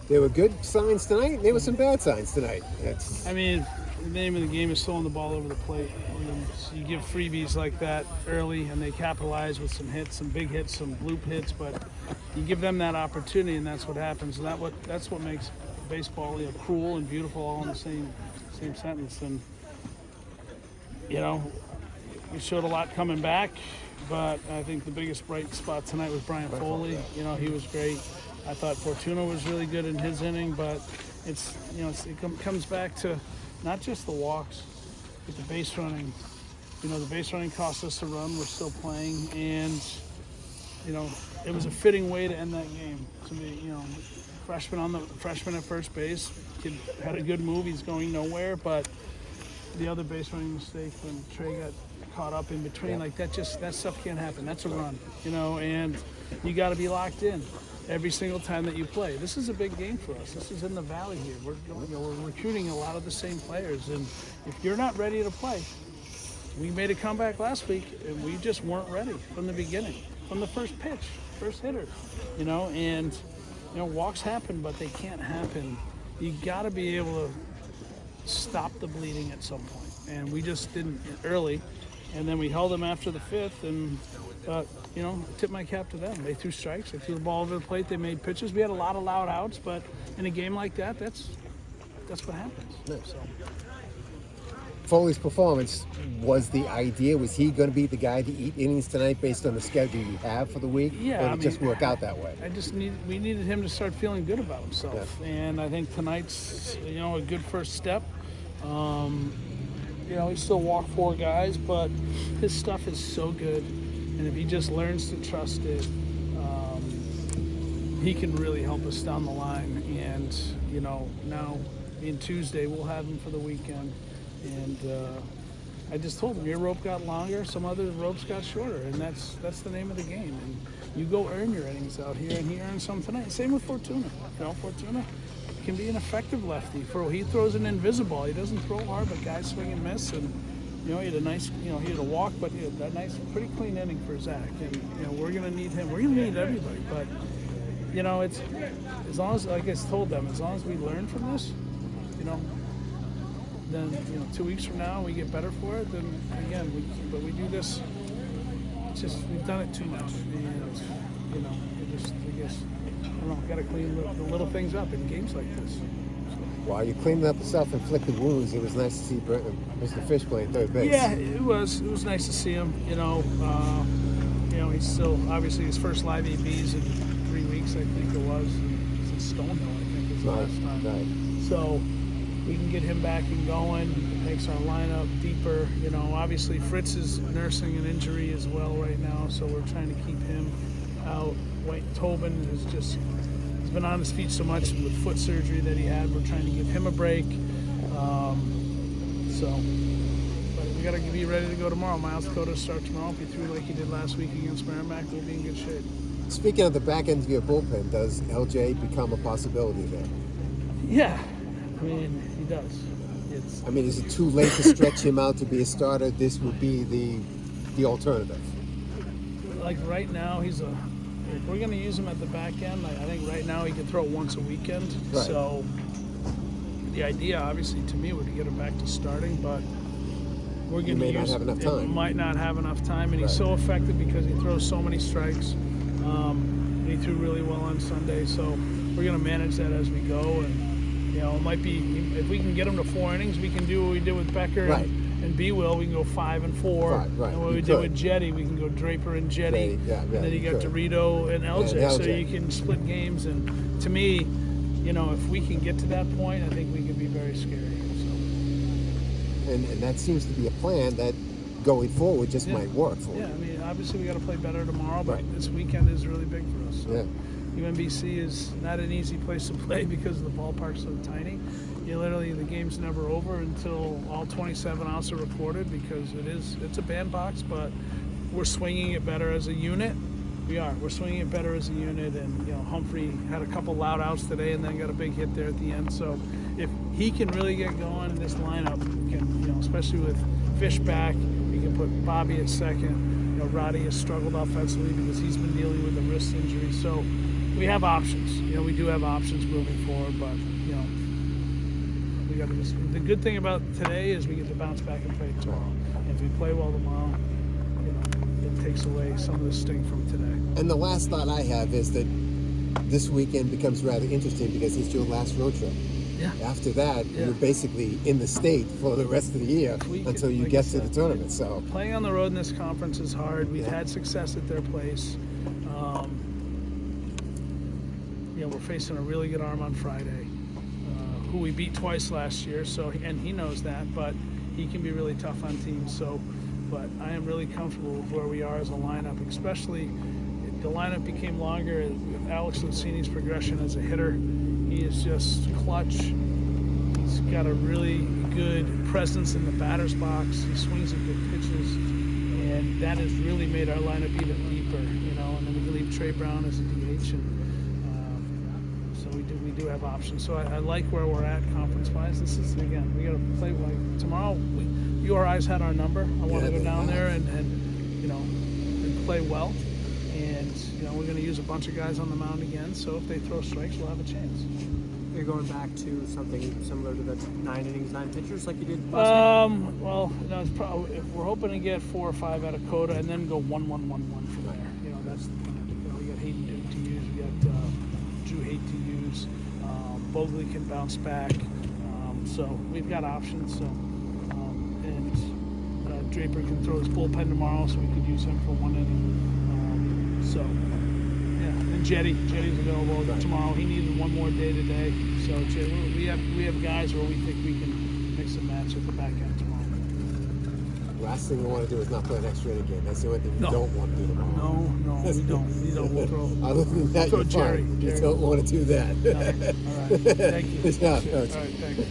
There were good signs tonight, and there were some bad signs tonight. I mean, the name of the game is throwing the ball over the plate. And so you give freebies like that early, and they capitalize with some hits, some big hits, some bloop hits. But you give them that opportunity, and that's what happens. And that's what makes baseball, cruel and beautiful all in the same sentence. And we showed a lot coming back, but I think the biggest bright spot tonight was Brian Foley. He was great. I thought Fortuna was really good in his inning, but it comes back to not just the walks, but the base running. The base running cost us a run. We're still playing, and it was a fitting way to end that game. To me, freshman at first base, kid had a good move. He's going nowhere, but the other base running mistake when Trey got caught up in between, that stuff can't happen. That's a run, and you got to be locked in every single time that you play. This is a big game for us. This is in the Valley here. We're recruiting a lot of the same players, and if you're not ready to play, we made a comeback last week, and we just weren't ready from the beginning, from the first pitch, first hitter, and walks happen, but they can't happen. You got to be able to stop the bleeding at some point, and we just didn't early, and then we held them after the fifth, and tip my cap to them. They threw strikes, they threw the ball over the plate, they made pitches. We had a lot of loud outs, but in a game like that, that's what happens. Yeah. So. Foley's performance was the idea. Was he going to be the guy to eat innings tonight based on the schedule you have for the week? Yeah, or did it just work out that way? We needed him to start feeling good about himself, and I think tonight's a good first step. He still walked 4 guys, but his stuff is so good, and if he just learns to trust it, he can really help us down the line. And now in Tuesday we'll have him for the weekend, and I just told him your rope got longer, some other ropes got shorter, and that's the name of the game. And you go earn your innings out here, and he earned some tonight. Same with Fortuna. Fortuna can be an effective lefty. He throws an invisible. He doesn't throw hard, but guys swing and miss. And he had a nice, he had a walk, but he had that nice, pretty clean inning for Zach. And we're gonna need him. We're gonna need everybody. But it's as long as, like I told them, as long as we learn from this, then 2 weeks from now we get better for it. Then again, we do this. It's just we've done it too much, and got to clean the little things up in games like this. While you're cleaning up the self-inflicted wounds, it was nice to see Mr. Fish playing third base. Yeah, it was nice to see him. He's still obviously his first live ABs in 3 weeks, I think it was. He's in Stonehill, I think, is the last time. Right. So we can get him back and going. It makes our lineup deeper. Obviously Fritz is nursing an injury as well right now, so we're trying to keep him out. White Tobin he's been on his feet so much with foot surgery that he had. We're trying to give him a break. But we got to be ready to go tomorrow. Miles Cotto start tomorrow. If he threw like he did last week against Merrimack, we'll be in good shape. Speaking of the back end of your bullpen, does LJ become a possibility there? Yeah, he does. Is it too late to stretch him out to be a starter? This would be the alternative. Like right now, if we're going to use him at the back end, I think right now he can throw once a weekend. Right. So the idea, obviously, to me, would to get him back to starting, but we're going to use. Not have enough time. Might not have enough time, and he's so effective because he throws so many strikes. And he threw really well on Sunday, so we're going to manage that as we go. And it might be if we can get him to 4 innings, we can do what we did with Becker. Right. And B-Will, we can go 5 and 4. Right. And what we did with Jetty, we can go Draper and Jetty. Yeah, and then you got Dorito and LJ. Yeah, so you can split games. And to me, if we can get to that point, I think we can be very scary. So. And that seems to be a plan that going forward just might work for Yeah, you. obviously we got to play better tomorrow, but this weekend is really big for us. So. UMBC is not an easy place to play because the ballpark's so tiny. The game's never over until all 27 outs are recorded because it's a bandbox, but we're swinging it better as a unit. We're swinging it better as a unit, and Humphrey had a couple loud outs today and then got a big hit there at the end. So if he can really get going in this lineup, especially with Fish back, we can put Bobby at second. Roddy has struggled offensively because he's been dealing with a wrist injury. So we have options. We do have options moving forward, but we got to just. The good thing about today is we get to bounce back and play tomorrow. And if we play well tomorrow, it takes away some of the sting from today. And the last thought I have is that this weekend becomes rather interesting because it's your last road trip. Yeah. After that, you're basically in the state for the rest of the year until you get to the tournament. So playing on the road in this conference is hard. We've had success at their place. We're facing a really good arm on Friday, who we beat twice last year. And he knows that, but he can be really tough on teams. But I am really comfortable with where we are as a lineup, especially the lineup became longer with Alex Lucini's progression as a hitter. He is just clutch. He's got a really good presence in the batter's box. He swings at good pitches, and that has really made our lineup even deeper. And then we can leave Trey Brown as a DH, and so we do have options. So I like where we're at conference-wise. This is, again, we got to play like tomorrow. URI's had our number. I want to go down there and play well. And we're going to use a bunch of guys on the mound again. So if they throw strikes, we'll have a chance. You're going back to something similar to the 9 innings, 9 pitchers like you did last night? Well, no, it's probably, if we're hoping to get 4 or 5 out of Coda and then go 1-1-1-1 from there. That's the plan. We got Hayden Duke to use. We got Drew Haight to use. Bogley can bounce back. So we've got options. So and Draper can throw his bullpen tomorrow, so we could use him for 1 inning. And Jetty's available tomorrow. He needed 1 more day today. So we have guys where we think we can mix and match at the back end tomorrow. last thing we want to do is not play an extra inning game. That's the only thing we don't want to do tomorrow. No, we don't. We'll throw. Other than that, you're Jerry. fine. You don't want to do that. No. All right. Thank you. Yeah, All right. Thank you.